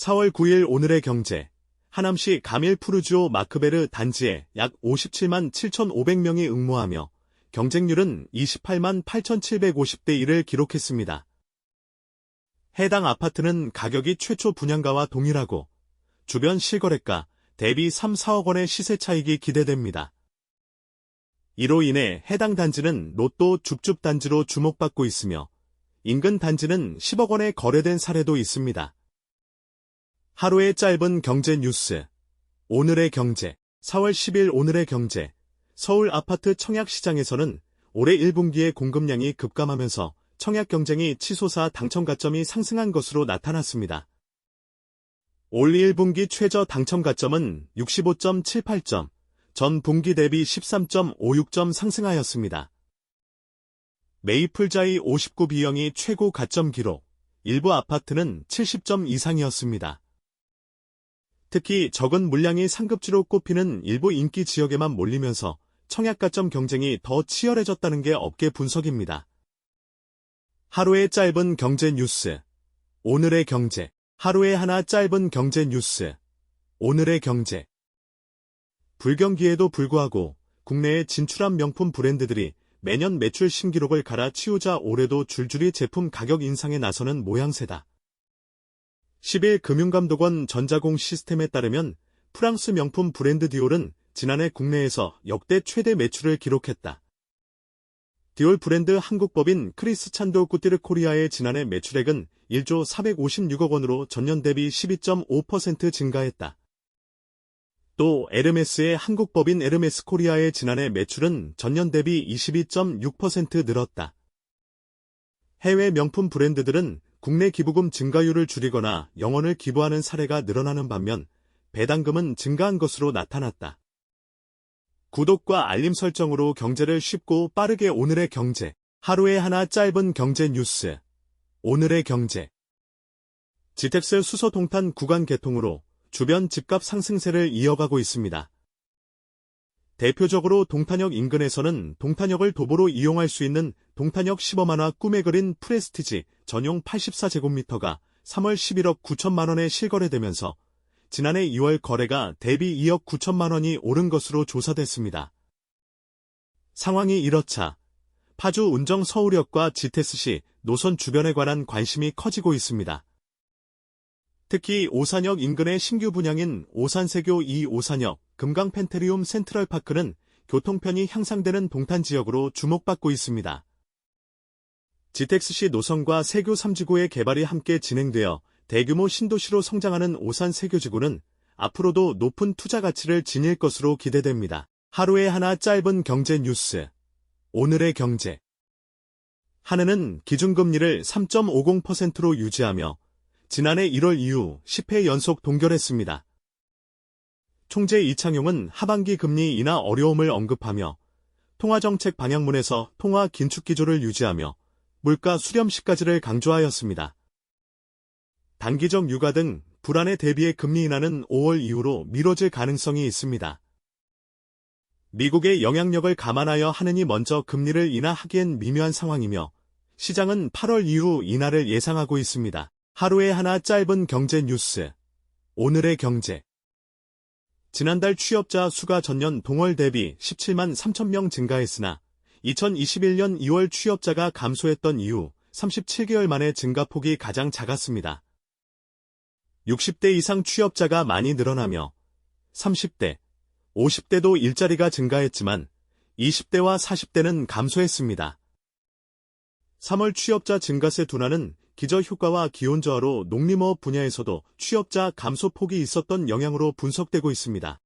4월 9일 오늘의 경제. 하남시 가밀 푸르지오 마크베르 단지에 약 57만 7,500명이 응모하며 경쟁률은 28만 8,750대 1을 기록했습니다. 해당 아파트는 가격이 최초 분양가와 동일하고 주변 실거래가 대비 3, 4억 원의 시세 차익이 기대됩니다. 이로 인해 해당 단지는 로또 줍줍 단지로 주목받고 있으며 인근 단지는 10억 원에 거래된 사례도 있습니다. 하루의 짧은 경제 뉴스. 오늘의 경제. 4월 10일 오늘의 경제. 서울 아파트 청약시장에서는 올해 1분기의 공급량이 급감하면서 청약 경쟁이 치솟아 당첨 가점이 상승한 것으로 나타났습니다. 올 1분기 최저 당첨 가점은 65.78점, 전 분기 대비 13.56점 상승하였습니다. 메이플자이 59B형이 최고 가점 기록, 일부 아파트는 70점 이상이었습니다. 특히 적은 물량이 상급지로 꼽히는 일부 인기 지역에만 몰리면서 청약 가점 경쟁이 더 치열해졌다는 게 업계 분석입니다. 하루의 짧은 경제 뉴스. 오늘의 경제. 하루에 하나 짧은 경제 뉴스. 오늘의 경제. 불경기에도 불구하고 국내에 진출한 명품 브랜드들이 매년 매출 신기록을 갈아치우자 올해도 줄줄이 제품 가격 인상에 나서는 모양새다. 10일 금융감독원 전자공 시스템에 따르면 프랑스 명품 브랜드 디올은 지난해 국내에서 역대 최대 매출을 기록했다. 디올 브랜드 한국법인 크리스 찬도 꾸티르 코리아의 지난해 매출액은 1조 456억 원으로 전년 대비 12.5% 증가했다. 또 에르메스의 한국법인 에르메스 코리아의 지난해 매출은 전년 대비 22.6% 늘었다. 해외 명품 브랜드들은 국내 기부금 증가율을 줄이거나 영원을 기부하는 사례가 늘어나는 반면 배당금은 증가한 것으로 나타났다. 구독과 알림 설정으로 경제를 쉽고 빠르게 오늘의 경제. 하루에 하나 짧은 경제 뉴스. 오늘의 경제. 지택세 수서 동탄 구간 개통으로 주변 집값 상승세를 이어가고 있습니다. 대표적으로 동탄역 인근에서는 동탄역을 도보로 이용할 수 있는 동탄역 시범한화 꿈에 그린 프레스티지 전용 84제곱미터가 3월 11억 9천만 원에 실거래되면서 지난해 2월 거래가 대비 2억 9천만 원이 오른 것으로 조사됐습니다. 상황이 이렇자 파주 운정 서울역과 GTS시 노선 주변에 관한 관심이 커지고 있습니다. 특히 오산역 인근의 신규 분양인 오산세교 2 오산역 금강 펜테리움 센트럴파크는 교통편이 향상되는 동탄 지역으로 주목받고 있습니다. GTX시 노선과 세교 3지구의 개발이 함께 진행되어 대규모 신도시로 성장하는 오산 세교지구는 앞으로도 높은 투자 가치를 지닐 것으로 기대됩니다. 하루에 하나 짧은 경제 뉴스. 오늘의 경제. 한은은 기준금리를 3.50%로 유지하며 지난해 1월 이후 10회 연속 동결했습니다. 총재 이창용은 하반기 금리 인하 어려움을 언급하며 통화정책 방향문에서 통화 긴축 기조를 유지하며 물가 수렴 시까지를 강조하였습니다. 단기적 유가 등 불안에 대비해 금리 인하는 5월 이후로 미뤄질 가능성이 있습니다. 미국의 영향력을 감안하여 한은이 먼저 금리를 인하하기엔 미묘한 상황이며 시장은 8월 이후 인하를 예상하고 있습니다. 하루에 하나 짧은 경제 뉴스. 오늘의 경제. 지난달 취업자 수가 전년 동월 대비 17만 3천 명 증가했으나 2021년 2월 취업자가 감소했던 이후 37개월 만에 증가폭이 가장 작았습니다. 60대 이상 취업자가 많이 늘어나며 30대, 50대도 일자리가 증가했지만 20대와 40대는 감소했습니다. 3월 취업자 증가세 둔화는 기저효과와 기혼저하로 농림어업 분야에서도 취업자 감소폭이 있었던 영향으로 분석되고 있습니다.